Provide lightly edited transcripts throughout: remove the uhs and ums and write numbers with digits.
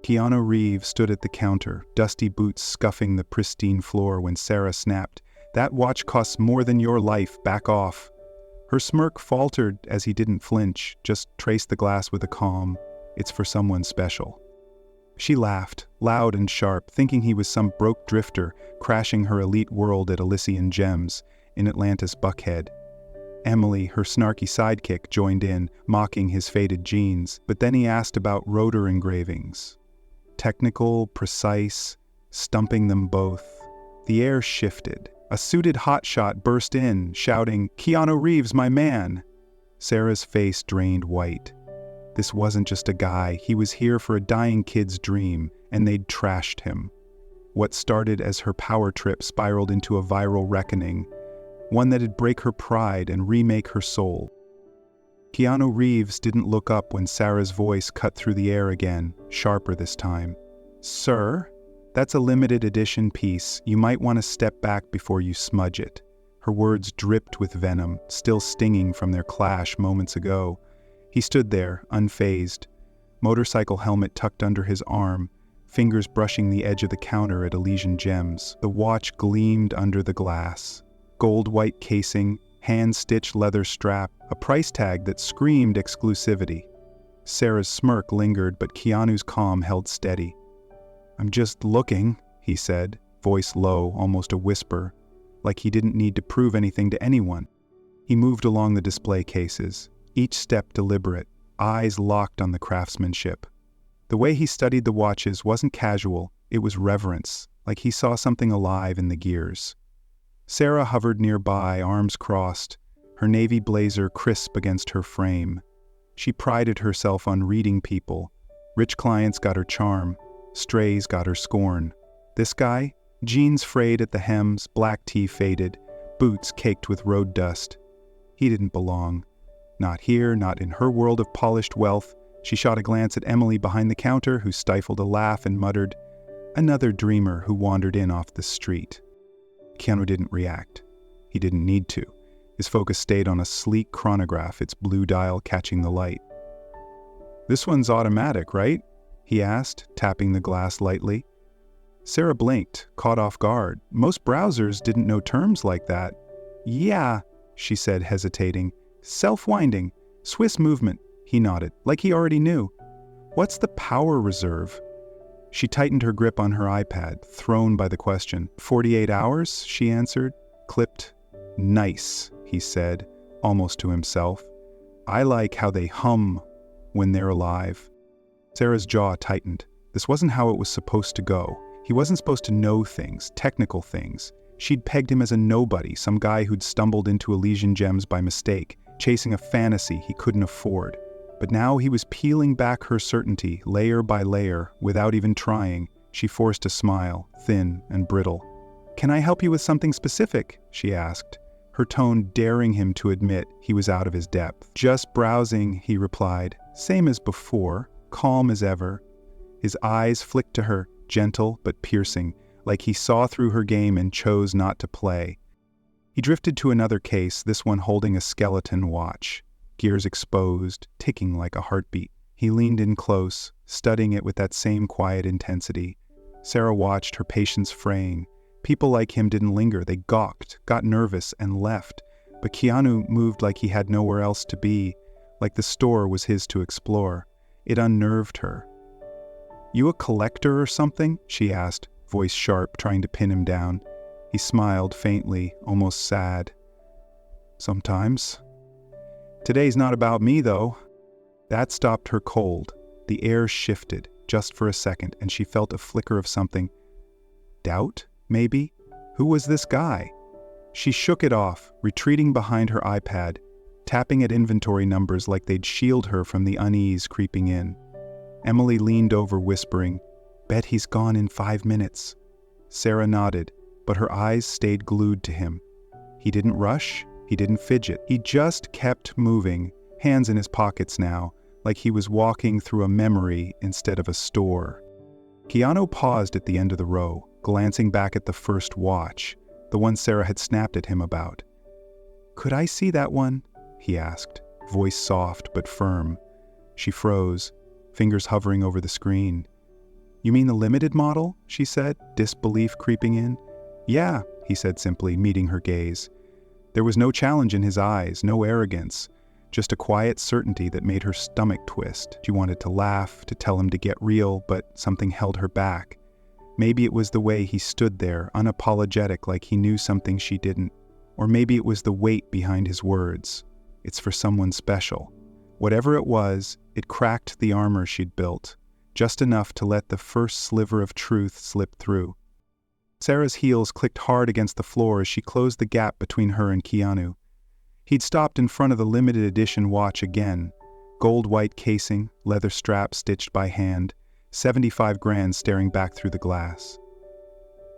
Keanu Reeves stood at the counter, dusty boots scuffing the pristine floor when Sarah snapped, "That watch costs more than your life, back off." Her smirk faltered as he didn't flinch, just traced the glass with a calm, "It's for someone special." She laughed, loud and sharp, thinking he was some broke drifter crashing her elite world at Elysian Gems in Atlantis Buckhead. Emily, her snarky sidekick, joined in, mocking his faded jeans, but then he asked about rotor engravings. Technical, precise, stumping them both. The air shifted. A suited hotshot burst in, shouting, "Keanu Reeves, my man!" Sarah's face drained white. This wasn't just a guy, he was here for a dying kid's dream, and they'd trashed him. What started as her power trip spiraled into a viral reckoning, one that'd break her pride and remake her soul. Keanu Reeves didn't look up when Sarah's voice cut through the air again, sharper this time. "Sir, that's a limited edition piece. You might want to step back before you smudge it." Her words dripped with venom, still stinging from their clash moments ago. He stood there, unfazed, motorcycle helmet tucked under his arm, fingers brushing the edge of the counter at Elysian Gems. The watch gleamed under the glass. Gold-white casing, hand-stitched leather strap, a price tag that screamed exclusivity. Sarah's smirk lingered, but Keanu's calm held steady. "I'm just looking," he said, voice low, almost a whisper, like he didn't need to prove anything to anyone. He moved along the display cases, each step deliberate, eyes locked on the craftsmanship. The way he studied the watches wasn't casual, it was reverence, like he saw something alive in the gears. Sarah hovered nearby, arms crossed, her navy blazer crisp against her frame. She prided herself on reading people. Rich clients got her charm, strays got her scorn. This guy? Jeans frayed at the hems, black tee faded, boots caked with road dust. He didn't belong. Not here, not in her world of polished wealth. She shot a glance at Emily behind the counter, who stifled a laugh and muttered, "Another dreamer who wandered in off the street." Keanu didn't react. He didn't need to. His focus stayed on a sleek chronograph, its blue dial catching the light. "This one's automatic, right?" he asked, tapping the glass lightly. Sarah blinked, caught off guard. Most browsers didn't know terms like that. "Yeah," she said, hesitating. "Self-winding. Swiss movement." He nodded, like he already knew. "What's the power reserve?" She tightened her grip on her iPad, thrown by the question. 48 hours, she answered, clipped. "Nice," he said, almost to himself. "I like how they hum when they're alive." Sarah's jaw tightened. This wasn't how it was supposed to go. He wasn't supposed to know things, technical things. She'd pegged him as a nobody, some guy who'd stumbled into Elysian Gems by mistake, chasing a fantasy he couldn't afford. But now he was peeling back her certainty, layer by layer, without even trying. She forced a smile, thin and brittle. "Can I help you with something specific?" she asked, her tone daring him to admit he was out of his depth. "Just browsing," he replied, same as before, calm as ever. His eyes flicked to her, gentle but piercing, like he saw through her game and chose not to play. He drifted to another case, this one holding a skeleton watch. Gears exposed, ticking like a heartbeat. He leaned in close, studying it with that same quiet intensity. Sarah watched, her patience fraying. People like him didn't linger, they gawked, got nervous, and left. But Keanu moved like he had nowhere else to be, like the store was his to explore. It unnerved her. "You a collector or something?" she asked, voice sharp, trying to pin him down. He smiled faintly, almost sad. "Sometimes. Today's not about me, though." That stopped her cold. The air shifted, just for a second, and she felt a flicker of something. Doubt, maybe? Who was this guy? She shook it off, retreating behind her iPad, tapping at inventory numbers like they'd shield her from the unease creeping in. Emily leaned over, whispering, "Bet he's gone in 5 minutes." Sarah nodded, but her eyes stayed glued to him. He didn't rush. He didn't fidget. He just kept moving, hands in his pockets now, like he was walking through a memory instead of a store. Keanu paused at the end of the row, glancing back at the first watch, the one Sarah had snapped at him about. "Could I see that one?" he asked, voice soft but firm. She froze, fingers hovering over the screen. You mean the limited model? She said, disbelief creeping in. Yeah, he said simply, meeting her gaze. There was no challenge in his eyes, no arrogance, just a quiet certainty that made her stomach twist. She wanted to laugh, to tell him to get real, but something held her back. Maybe it was the way he stood there, unapologetic, like he knew something she didn't. Or maybe it was the weight behind his words. It's for someone special. Whatever it was, it cracked the armor she'd built, just enough to let the first sliver of truth slip through. Sarah's heels clicked hard against the floor as she closed the gap between her and Keanu. He'd stopped in front of the limited edition watch again. Gold-white casing, leather strap stitched by hand, 75 grand staring back through the glass.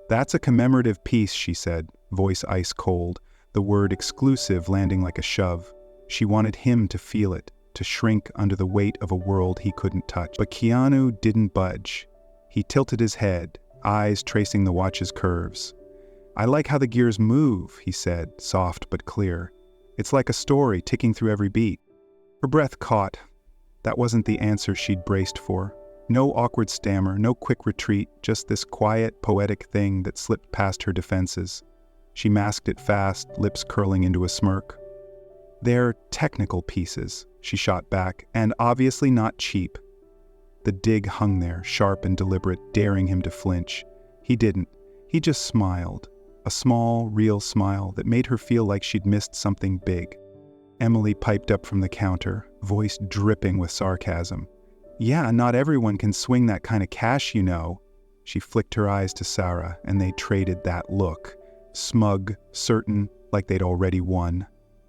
That's a commemorative piece, she said, voice ice cold, the word exclusive landing like a shove. She wanted him to feel it, to shrink under the weight of a world he couldn't touch. But Keanu didn't budge. He tilted his head, eyes tracing the watch's curves. I like how the gears move, he said, soft but clear. It's like a story ticking through every beat. Her breath caught. That wasn't the answer she'd braced for. No awkward stammer, no quick retreat, just this quiet, poetic thing that slipped past her defenses. She masked it fast, lips curling into a smirk. They're technical pieces, she shot back, and obviously not cheap. The dig hung there, sharp and deliberate, daring him to flinch. He didn't. He just smiled. A small, real smile that made her feel like she'd missed something big. Emily piped up from the counter, voice dripping with sarcasm. Yeah, not everyone can swing that kind of cash, you know. She flicked her eyes to Sarah, and they traded that look. Smug, certain, like they'd already won.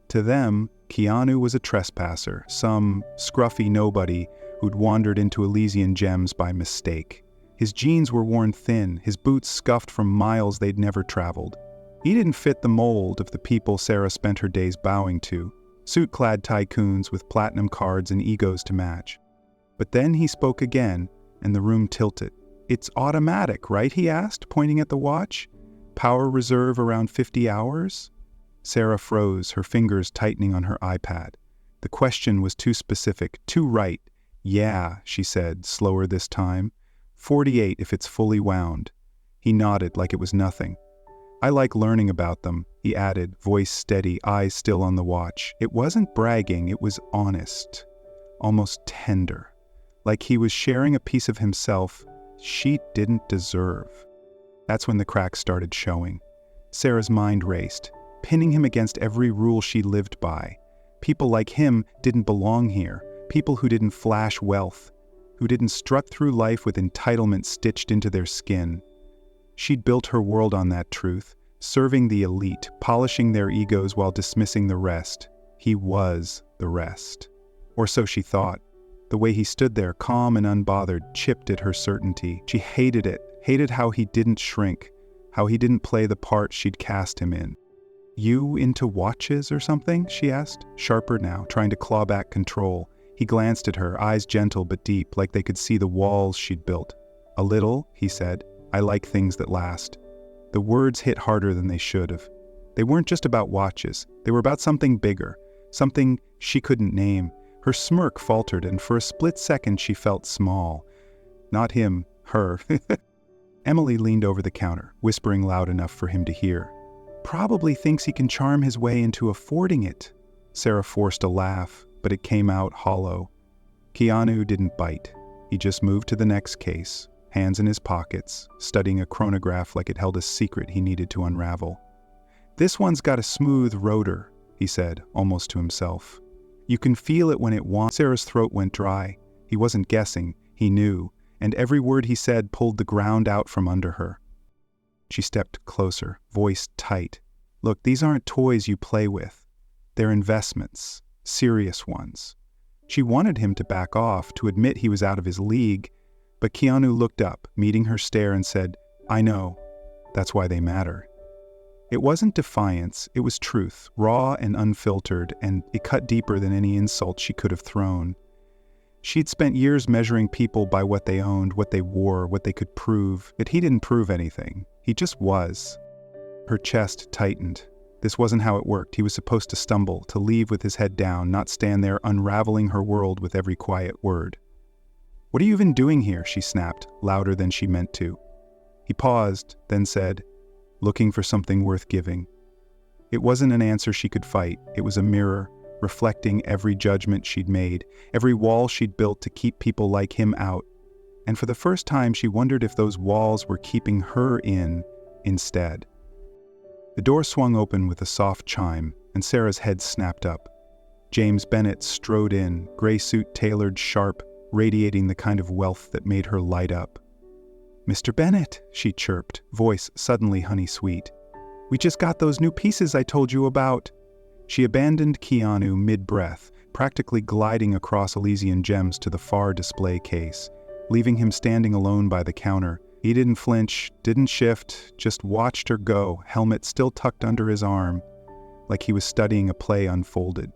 To them, Keanu was a trespasser, some scruffy nobody who'd wandered into Elysian gems by mistake. His jeans were worn thin, his boots scuffed from miles they'd never traveled. He didn't fit the mold of the people Sarah spent her days bowing to, suit-clad tycoons with platinum cards and egos to match. But then he spoke again, and the room tilted. It's automatic, right? He asked, pointing at the watch. Power reserve around 50 hours? Sarah froze, her fingers tightening on her iPad. The question was too specific, too right. Yeah, she said, slower this time. 48 if it's fully wound. He nodded like it was nothing. I like learning about them, he added, voice steady, eyes still on the watch. It wasn't bragging, it was honest, almost tender. Like he was sharing a piece of himself she didn't deserve. That's when the cracks started showing. Sarah's mind raced, pinning him against every rule she lived by. People like him didn't belong here, people who didn't flash wealth, who didn't strut through life with entitlement stitched into their skin. She'd built her world on that truth, serving the elite, polishing their egos while dismissing the rest. He was the rest. Or so she thought. The way he stood there, calm and unbothered, chipped at her certainty. She hated it, hated how he didn't shrink, how he didn't play the part she'd cast him in. You into watches or something? She asked, sharper now, trying to claw back control. He glanced at her, eyes gentle but deep, like they could see the walls she'd built. A little, he said. I like things that last. The words hit harder than they should have. They weren't just about watches. They were about something bigger, something she couldn't name. Her smirk faltered, and for a split second she felt small. Not him, her. Emily leaned over the counter, whispering loud enough for him to hear. Probably thinks he can charm his way into affording it. Sarah forced a laugh, but it came out hollow. Keanu didn't bite. He just moved to the next case, hands in his pockets, studying a chronograph like it held a secret he needed to unravel. This one's got a smooth rotor, he said, almost to himself. You can feel it when it wants. Sarah's throat went dry. He wasn't guessing, he knew, and every word he said pulled the ground out from under her. She stepped closer, voice tight. Look, these aren't toys you play with. They're investments, serious ones. She wanted him to back off, to admit he was out of his league, but Keanu looked up, meeting her stare, and said, I know. That's why they matter. It wasn't defiance, it was truth, raw and unfiltered, and it cut deeper than any insult she could have thrown. She'd spent years measuring people by what they owned, what they wore, what they could prove, but he didn't prove anything. He just was. Her chest tightened. This wasn't how it worked. He was supposed to stumble, to leave with his head down, not stand there unraveling her world with every quiet word. "What are you even doing here?" she snapped, louder than she meant to. He paused, then said, "Looking for something worth giving." It wasn't an answer she could fight. It was a mirror, reflecting every judgment she'd made, every wall she'd built to keep people like him out. And for the first time, she wondered if those walls were keeping her in instead. The door swung open with a soft chime, and Sarah's head snapped up. James Bennett strode in, gray suit tailored sharp, radiating the kind of wealth that made her light up. "Mr. Bennett," she chirped, voice suddenly honey-sweet. "We just got those new pieces I told you about." She abandoned Keanu mid-breath, practically gliding across Elysian gems to the far display case, leaving him standing alone by the counter. He didn't flinch, didn't shift, just watched her go, helmet still tucked under his arm, like he was studying a play unfolded.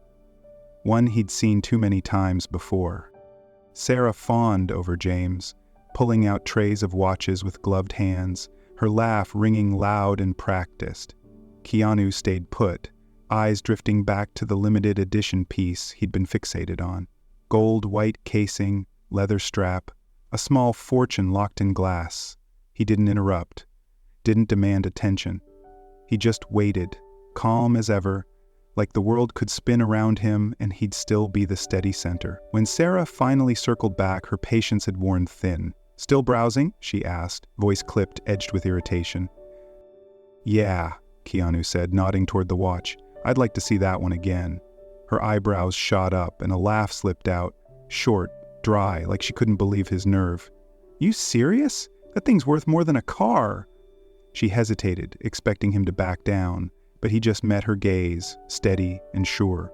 One he'd seen too many times before. Sarah fawned over James, pulling out trays of watches with gloved hands, her laugh ringing loud and practiced. Keanu stayed put, eyes drifting back to the limited edition piece he'd been fixated on. Gold-white casing, leather strap, a small fortune locked in glass. He didn't interrupt, didn't demand attention. He just waited, calm as ever, like the world could spin around him and he'd still be the steady center. When Sarah finally circled back, her patience had worn thin. "Still browsing?" she asked, voice clipped, edged with irritation. "Yeah," Keanu said, nodding toward the watch. "I'd like to see that one again." Her eyebrows shot up and a laugh slipped out, short, dry, like she couldn't believe his nerve. "You serious? That thing's worth more than a car." She hesitated, expecting him to back down, but he just met her gaze, steady and sure.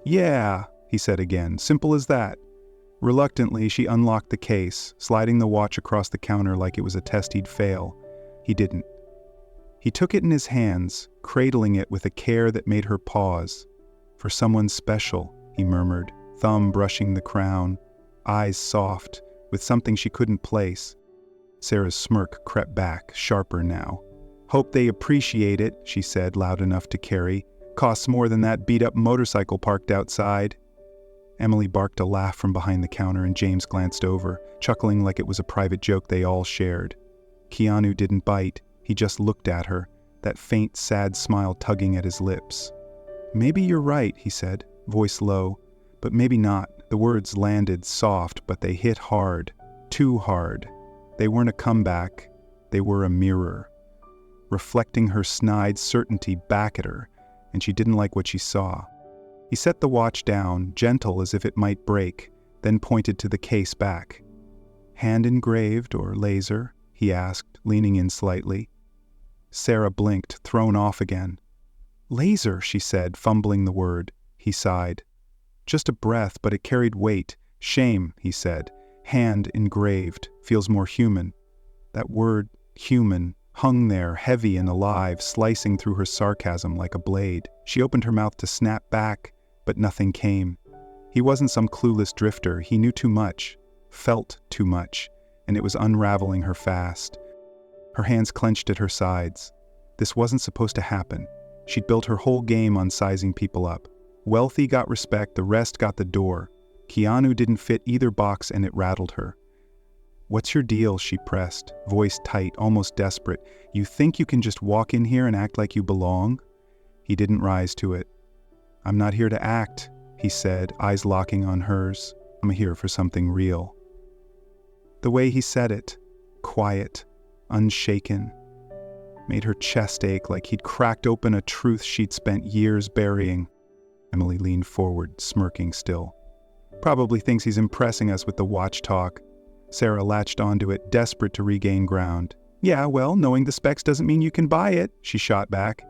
"Yeah," he said again, simple as that. Reluctantly, she unlocked the case, sliding the watch across the counter like it was a test he'd fail. He didn't. He took it in his hands, cradling it with a care that made her pause. "For someone special," he murmured, thumb brushing the crown, eyes soft, with something she couldn't place. Sarah's smirk crept back, sharper now. "Hope they appreciate it," she said, loud enough to carry. "Costs more than that beat-up motorcycle parked outside." Emily barked a laugh from behind the counter and James glanced over, chuckling like it was a private joke they all shared. Keanu didn't bite, he just looked at her, that faint, sad smile tugging at his lips. "Maybe you're right," he said, voice low, "but maybe not." The words landed soft, but they hit hard, too hard. They weren't a comeback, they were a mirror, reflecting her snide certainty back at her, and she didn't like what she saw. He set the watch down, gentle as if it might break, then pointed to the case back. "Hand engraved or laser?" he asked, leaning in slightly. Sarah blinked, thrown off again. "Laser," she said, fumbling the word. He sighed. "Just a breath, but it carried weight. Shame," he said. "Hand engraved feels more human." That word, human, hung there, heavy and alive, slicing through her sarcasm like a blade. She opened her mouth to snap back, but nothing came. He wasn't some clueless drifter. He knew too much, felt too much, and it was unraveling her fast. Her hands clenched at her sides. This wasn't supposed to happen. She'd built her whole game on sizing people up. Wealthy got respect, the rest got the door. Keanu didn't fit either box and it rattled her. "What's your deal?" she pressed, voice tight, almost desperate. "You think you can just walk in here and act like you belong?" He didn't rise to it. "I'm not here to act," he said, eyes locking on hers. "I'm here for something real." The way he said it, quiet, unshaken, made her chest ache like he'd cracked open a truth she'd spent years burying. Emily leaned forward, smirking still. "Probably thinks he's impressing us with the watch talk." Sarah latched onto it, desperate to regain ground. "Yeah, well, knowing the specs doesn't mean you can buy it," she shot back.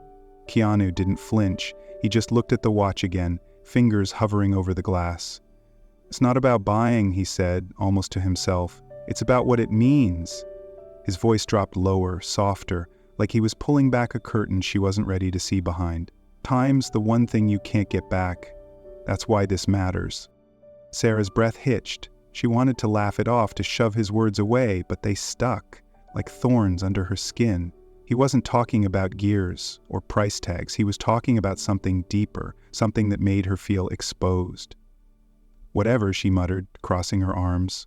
Keanu didn't flinch. He just looked at the watch again, fingers hovering over the glass. "It's not about buying," he said, almost to himself. "It's about what it means." His voice dropped lower, softer, like he was pulling back a curtain she wasn't ready to see behind. "Time's the one thing you can't get back. That's why this matters." Sarah's breath hitched. She wanted to laugh it off, to shove his words away, but they stuck, like thorns under her skin. He wasn't talking about gears or price tags. He was talking about something deeper, something that made her feel exposed. "Whatever," she muttered, crossing her arms.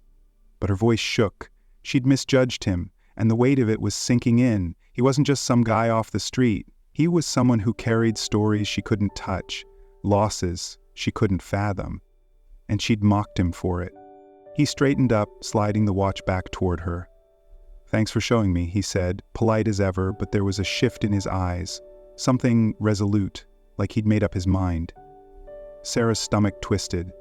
But her voice shook. She'd misjudged him, and the weight of it was sinking in. He wasn't just some guy off the street. He was someone who carried stories she couldn't touch, losses she couldn't fathom. And she'd mocked him for it. He straightened up, sliding the watch back toward her. "Thanks for showing me," he said, polite as ever, but there was a shift in his eyes, something resolute, like he'd made up his mind. Sarah's stomach twisted.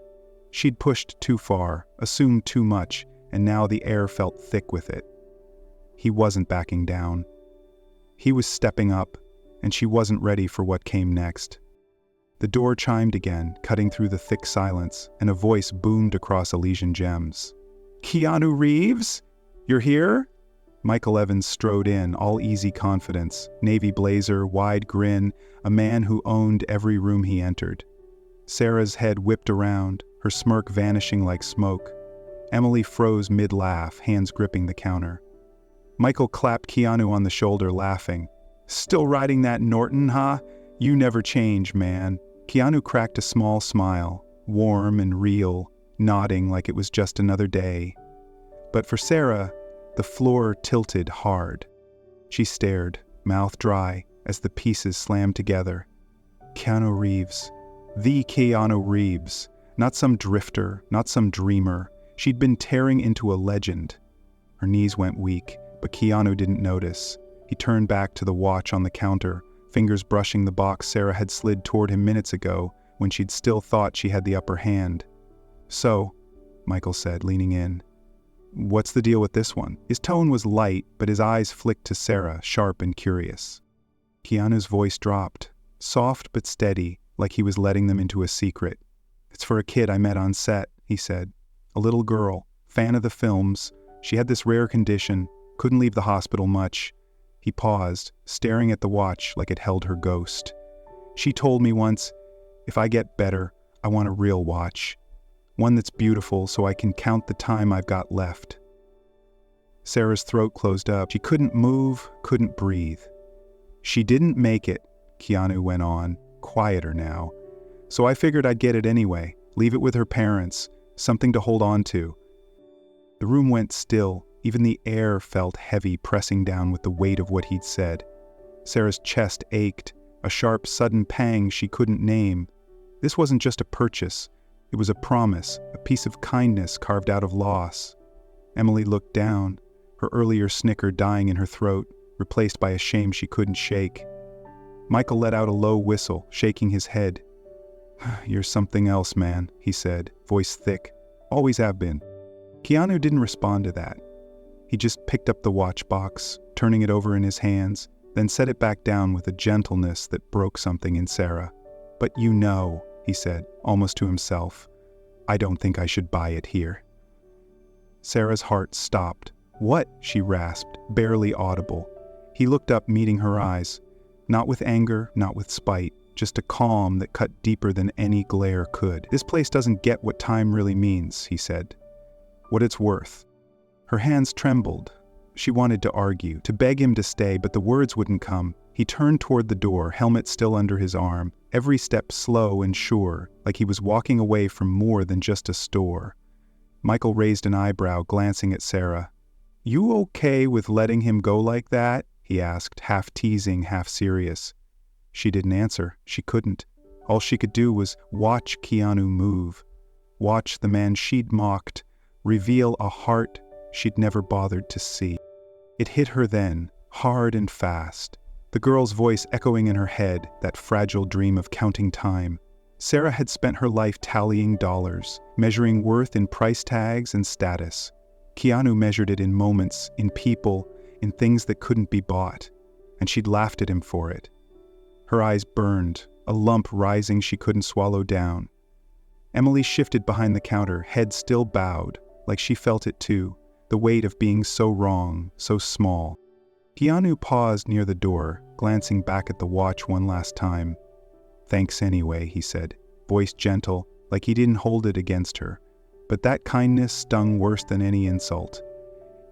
She'd pushed too far, assumed too much, and now the air felt thick with it. He wasn't backing down. He was stepping up, and she wasn't ready for what came next. The door chimed again, cutting through the thick silence, and a voice boomed across Elysian gems. "Keanu Reeves? You're here?" Michael Evans strode in, all easy confidence, navy blazer, wide grin, a man who owned every room he entered. Sarah's head whipped around, her smirk vanishing like smoke. Emily froze mid-laugh, hands gripping the counter. Michael clapped Keanu on the shoulder, laughing. "Still riding that Norton, huh? You never change, man." Keanu cracked a small smile, warm and real, nodding like it was just another day. But for Sarah, the floor tilted hard. She stared, mouth dry, as the pieces slammed together. Keanu Reeves. The Keanu Reeves. Not some drifter, not some dreamer. She'd been tearing into a legend. Her knees went weak, but Keanu didn't notice. He turned back to the watch on the counter, fingers brushing the box Sarah had slid toward him minutes ago when she'd still thought she had the upper hand. "So," Michael said, leaning in, "what's the deal with this one?" His tone was light, but his eyes flicked to Sarah, sharp and curious. Keanu's voice dropped, soft but steady, like he was letting them into a secret. "It's for a kid I met on set," he said. "A little girl, fan of the films. She had this rare condition, couldn't leave the hospital much." He paused, staring at the watch like it held her ghost. "She told me once, if I get better, I want a real watch. One that's beautiful so I can count the time I've got left." Sarah's throat closed up. She couldn't move, couldn't breathe. "She didn't make it," Keanu went on, quieter now. "So I figured I'd get it anyway, leave it with her parents, something to hold on to." The room went still. Even the air felt heavy, pressing down with the weight of what he'd said. Sarah's chest ached, a sharp, sudden pang she couldn't name. This wasn't just a purchase. It was a promise, a piece of kindness carved out of loss. Emily looked down, her earlier snicker dying in her throat, replaced by a shame she couldn't shake. Michael let out a low whistle, shaking his head. "You're something else, man," he said, voice thick. "Always have been." Keanu didn't respond to that. He just picked up the watch box, turning it over in his hands, then set it back down with a gentleness that broke something in Sarah. "But you know," he said, almost to himself, "I don't think I should buy it here." Sarah's heart stopped. "What?" she rasped, barely audible. He looked up, meeting her eyes. Not with anger, not with spite, just a calm that cut deeper than any glare could. "This place doesn't get what time really means," he said. "What it's worth." Her hands trembled. She wanted to argue, to beg him to stay, but the words wouldn't come. He turned toward the door, helmet still under his arm, every step slow and sure, like he was walking away from more than just a store. Michael raised an eyebrow, glancing at Sarah. "You okay with letting him go like that?" he asked, half teasing, half serious. She didn't answer. She couldn't. All she could do was watch Keanu move, watch the man she'd mocked reveal a heart she'd never bothered to see. It hit her then, hard and fast, the girl's voice echoing in her head, that fragile dream of counting time. Sarah had spent her life tallying dollars, measuring worth in price tags and status. Keanu measured it in moments, in people, in things that couldn't be bought, and she'd laughed at him for it. Her eyes burned, a lump rising she couldn't swallow down. Emily shifted behind the counter, head still bowed, like she felt it too, the weight of being so wrong, so small. Keanu paused near the door, glancing back at the watch one last time. "Thanks anyway," he said, voice gentle, like he didn't hold it against her. But that kindness stung worse than any insult.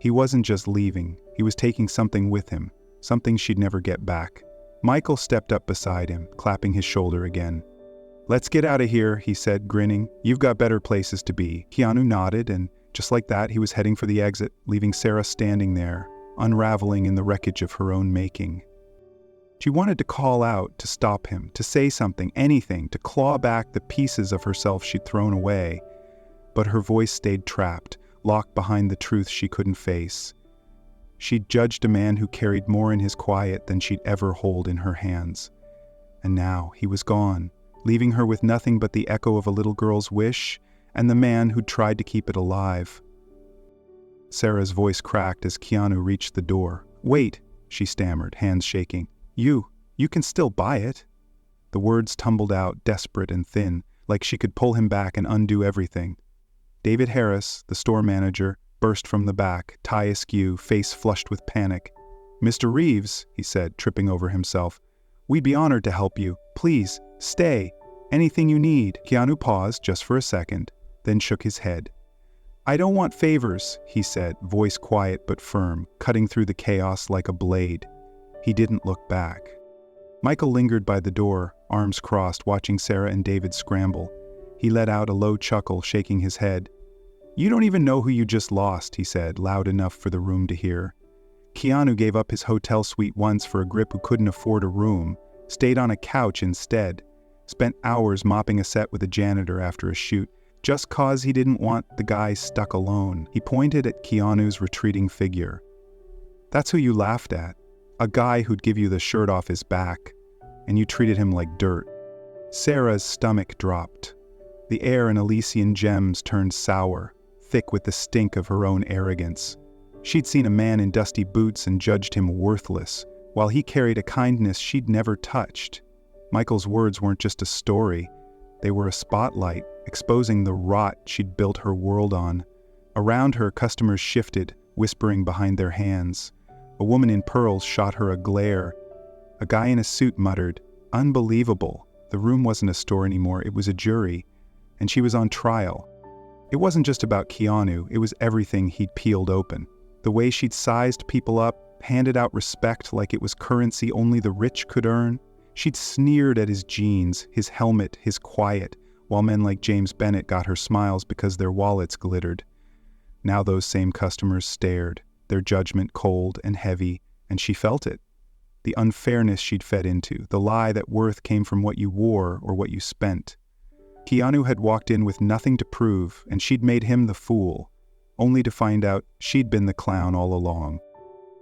He wasn't just leaving, he was taking something with him, something she'd never get back. Michael stepped up beside him, clapping his shoulder again. "Let's get out of here," he said, grinning. "You've got better places to be." Keanu nodded, and Just like that, he was heading for the exit, leaving Sarah standing there, unraveling in the wreckage of her own making. She wanted to call out, to stop him, to say something, anything, to claw back the pieces of herself she'd thrown away. But her voice stayed trapped, locked behind the truth she couldn't face. She'd judged a man who carried more in his quiet than she'd ever hold in her hands. And now he was gone, leaving her with nothing but the echo of a little girl's wish and the man who'd tried to keep it alive. Sarah's voice cracked as Keanu reached the door. "Wait," she stammered, hands shaking. You can still buy it." The words tumbled out, desperate and thin, like she could pull him back and undo everything. David Harris, the store manager, burst from the back, tie askew, face flushed with panic. "Mr. Reeves," he said, tripping over himself, "we'd be honored to help you. Please, stay. Anything you need." Keanu paused just for a second, then shook his head. "I don't want favors," he said, voice quiet but firm, cutting through the chaos like a blade. He didn't look back. Michael lingered by the door, arms crossed, watching Sarah and David scramble. He let out a low chuckle, shaking his head. "You don't even know who you just lost," he said, loud enough for the room to hear. Keanu gave up his hotel suite once for a grip who couldn't afford a room, stayed on a couch instead, spent hours mopping a set with a janitor after a shoot, just 'cause he didn't want the guy stuck alone. He pointed at Keanu's retreating figure. "That's who you laughed at. A guy who'd give you the shirt off his back, and you treated him like dirt." Sarah's stomach dropped. The air in Elysian Gems turned sour, thick with the stink of her own arrogance. She'd seen a man in dusty boots and judged him worthless, while he carried a kindness she'd never touched. Michael's words weren't just a story, they were a spotlight, exposing the rot she'd built her world on. Around her, customers shifted, whispering behind their hands. A woman in pearls shot her a glare. A guy in a suit muttered, "Unbelievable." The room wasn't a store anymore, it was a jury, and she was on trial. It wasn't just about Keanu, it was everything he'd peeled open. The way she'd sized people up, handed out respect like it was currency only the rich could earn. She'd sneered at his jeans, his helmet, his quiet, while men like James Bennett got her smiles because their wallets glittered. Now those same customers stared, their judgment cold and heavy, and she felt it. The unfairness she'd fed into, the lie that worth came from what you wore or what you spent. Keanu had walked in with nothing to prove, and she'd made him the fool, only to find out she'd been the clown all along.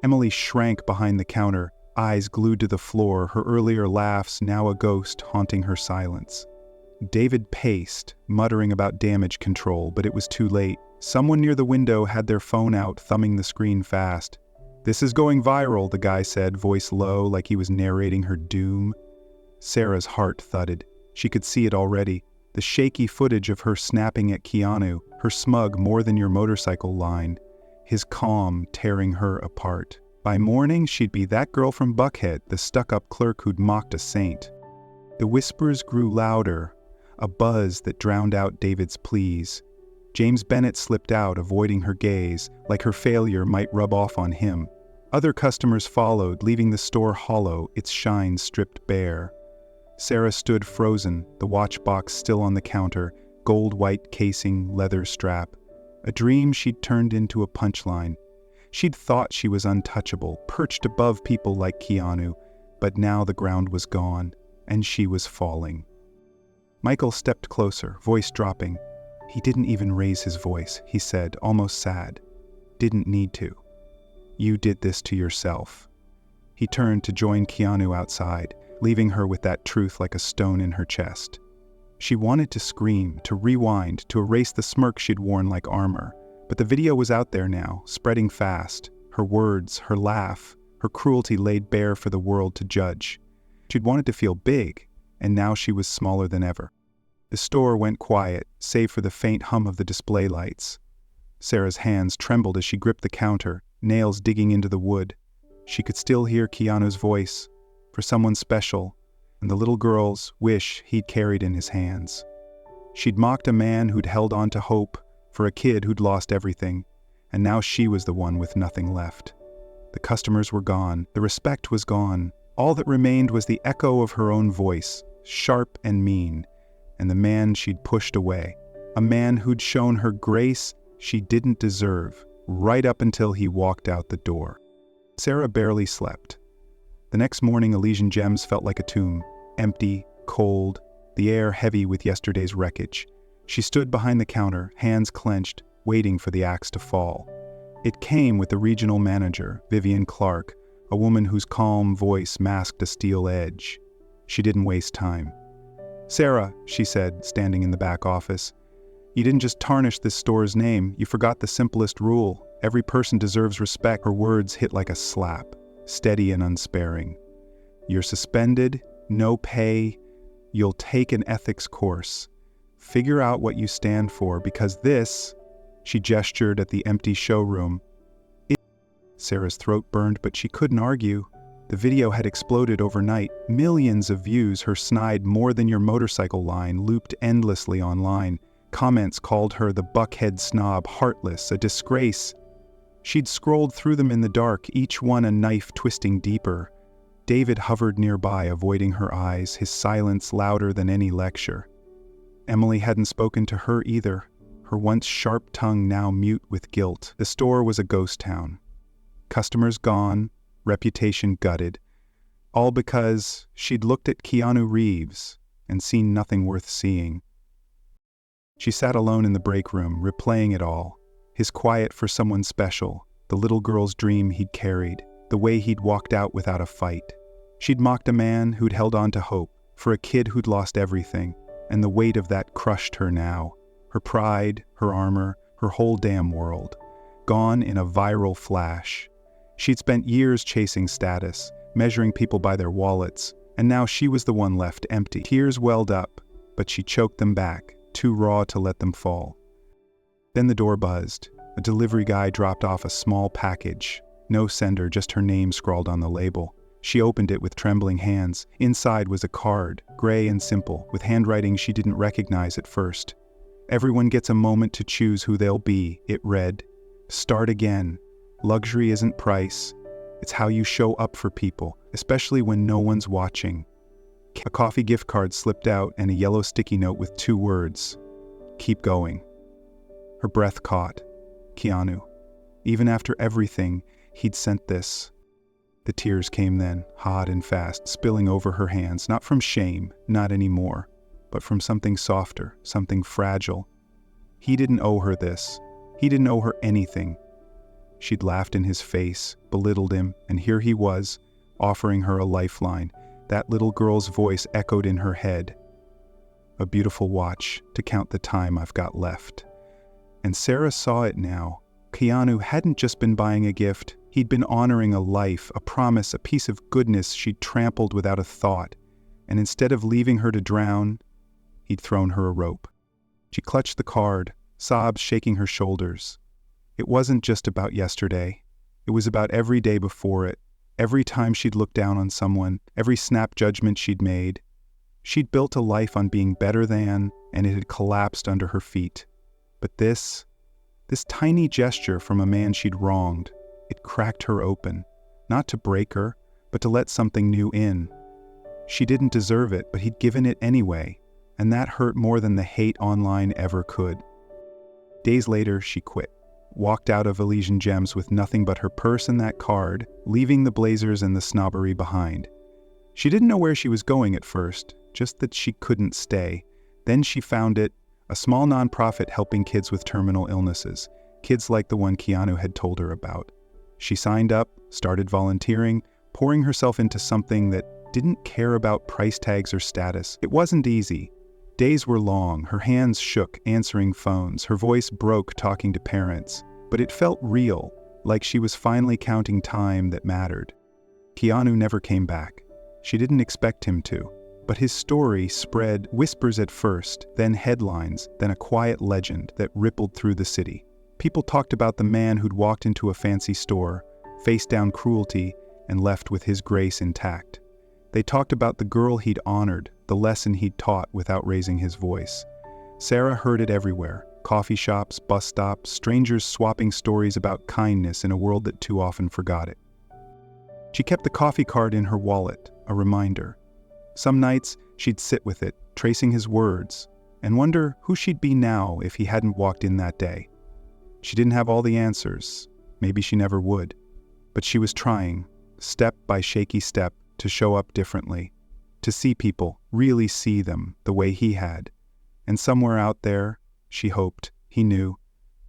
Emily shrank behind the counter, eyes glued to the floor, her earlier laughs now a ghost haunting her silence. David paced, muttering about damage control, but it was too late. Someone near the window had their phone out, thumbing the screen fast. "This is going viral," the guy said, voice low, like he was narrating her doom. Sarah's heart thudded. She could see it already. The shaky footage of her snapping at Keanu, her smug more than your motorcycle line, his calm tearing her apart. By morning, she'd be that girl from Buckhead, the stuck-up clerk who'd mocked a saint. The whispers grew louder, a buzz that drowned out David's pleas. James Bennett slipped out, avoiding her gaze, like her failure might rub off on him. Other customers followed, leaving the store hollow, its shine stripped bare. Sarah stood frozen, the watch box still on the counter, gold-white casing, leather strap. A dream she'd turned into a punchline. She'd thought she was untouchable, perched above people like Keanu, but now the ground was gone, and she was falling. Michael stepped closer, voice dropping. He didn't even raise his voice, he said, almost sad. "Didn't need to. You did this to yourself." He turned to join Keanu outside, leaving her with that truth like a stone in her chest. She wanted to scream, to rewind, to erase the smirk she'd worn like armor. But the video was out there now, spreading fast. Her words, her laugh, her cruelty laid bare for the world to judge. She'd wanted to feel big, and now she was smaller than ever. The store went quiet, save for the faint hum of the display lights. Sarah's hands trembled as she gripped the counter, nails digging into the wood. She could still hear Keanu's voice, for someone special, and the little girl's wish he'd carried in his hands. She'd mocked a man who'd held on to hope, for a kid who'd lost everything, and now she was the one with nothing left. The customers were gone, the respect was gone. All that remained was the echo of her own voice, sharp and mean, and the man she'd pushed away. A man who'd shown her grace, she didn't deserve, right up until he walked out the door. Sarah barely slept. The next morning, Elysian Gems felt like a tomb, empty, cold, the air heavy with yesterday's wreckage. She stood behind the counter, hands clenched, waiting for the axe to fall. It came with the regional manager, Vivian Clark, a woman whose calm voice masked a steel edge. She didn't waste time. "Sarah," she said, standing in the back office, "you didn't just tarnish this store's name, you forgot the simplest rule. Every person deserves respect." Her words hit like a slap, steady and unsparing. "You're suspended, no pay, you'll take an ethics course. Figure out what you stand for, because this," she gestured at the empty showroom. Sarah's throat burned, but she couldn't argue. The video had exploded overnight. Millions of views. Her snide "more than your motorcycle" line looped endlessly online. Comments called her the buckhead snob, heartless, a disgrace. She'd scrolled through them in the dark, each one a knife twisting deeper. David hovered nearby, avoiding her eyes, his silence louder than any lecture. Emily hadn't spoken to her either, her once sharp tongue now mute with guilt. The store was a ghost town. Customers gone, reputation gutted, all because she'd looked at Keanu Reeves and seen nothing worth seeing. She sat alone in the break room, replaying it all. His quiet for someone special, the little girl's dream he'd carried, the way he'd walked out without a fight. She'd mocked a man who'd held on to hope, for a kid who'd lost everything, and the weight of that crushed her now. Her pride, her armor, her whole damn world. Gone in a viral flash. She'd spent years chasing status, measuring people by their wallets, and now she was the one left empty. Tears welled up, but she choked them back, too raw to let them fall. Then the door buzzed. A delivery guy dropped off a small package. No sender, just her name scrawled on the label. She opened it with trembling hands. Inside was a card, gray and simple, with handwriting she didn't recognize at first. "Everyone gets a moment to choose who they'll be," it read. "Start again. Luxury isn't price. It's how you show up for people, especially when no one's watching." A coffee gift card slipped out and a yellow sticky note with 2 words. "Keep going." Her breath caught. Keanu. Even after everything, he'd sent this. The tears came then, hot and fast, spilling over her hands, not from shame, not anymore, but from something softer, something fragile. He didn't owe her this. He didn't owe her anything. She'd laughed in his face, belittled him, and here he was, offering her a lifeline. That little girl's voice echoed in her head. "A beautiful watch, to count the time I've got left." And Sarah saw it now. Keanu hadn't just been buying a gift. He'd been honoring a life, a promise, a piece of goodness she'd trampled without a thought. And instead of leaving her to drown, he'd thrown her a rope. She clutched the card, sobs shaking her shoulders. It wasn't just about yesterday. It was about every day before it, every time she'd looked down on someone, every snap judgment she'd made. She'd built a life on being better than, and it had collapsed under her feet. But this tiny gesture from a man she'd wronged, it cracked her open, not to break her, but to let something new in. She didn't deserve it, but he'd given it anyway, and that hurt more than the hate online ever could. Days later, she quit, walked out of Elysian Gems with nothing but her purse and that card, leaving the blazers and the snobbery behind. She didn't know where she was going at first, just that she couldn't stay. Then she found it, a small nonprofit helping kids with terminal illnesses, kids like the one Keanu had told her about. She signed up, started volunteering, pouring herself into something that didn't care about price tags or status. It wasn't easy. Days were long, her hands shook answering phones, her voice broke talking to parents, but it felt real, like she was finally counting time that mattered. Keanu never came back. She didn't expect him to. But his story spread, whispers at first, then headlines, then a quiet legend that rippled through the city. People talked about the man who'd walked into a fancy store, faced down cruelty, and left with his grace intact. They talked about the girl he'd honored, the lesson he'd taught without raising his voice. Sarah heard it everywhere. Coffee shops, bus stops, strangers swapping stories about kindness in a world that too often forgot it. She kept the coffee card in her wallet, a reminder. Some nights, she'd sit with it, tracing his words, and wonder who she'd be now if he hadn't walked in that day. She didn't have all the answers. Maybe she never would. But she was trying, step by shaky step, to show up differently, to see people, really see them the way he had. And somewhere out there, she hoped, he knew,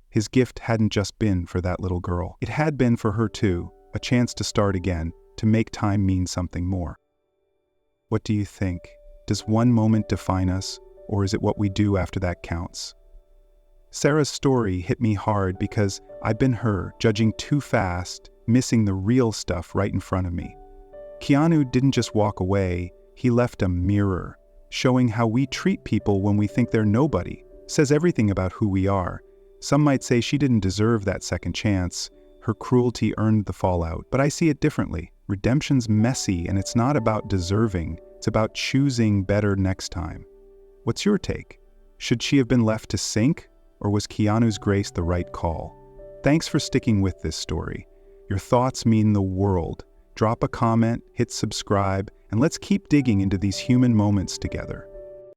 his gift hadn't just been for that little girl. It had been for her too, a chance to start again, to make time mean something more. What do you think? Does one moment define us, or is it what we do after that counts? Sarah's story hit me hard because I've been her, judging too fast, missing the real stuff right in front of me. Keanu didn't just walk away, he left a mirror, showing how we treat people when we think they're nobody. Says everything about who we are. Some might say she didn't deserve that second chance. Her cruelty earned the fallout, but I see it differently. Redemption's messy, and it's not about deserving. It's about choosing better next time. What's your take? Should she have been left to sink, or was Keanu's grace the right call? Thanks for sticking with this story. Your thoughts mean the world. Drop a comment, hit subscribe, and let's keep digging into these human moments together.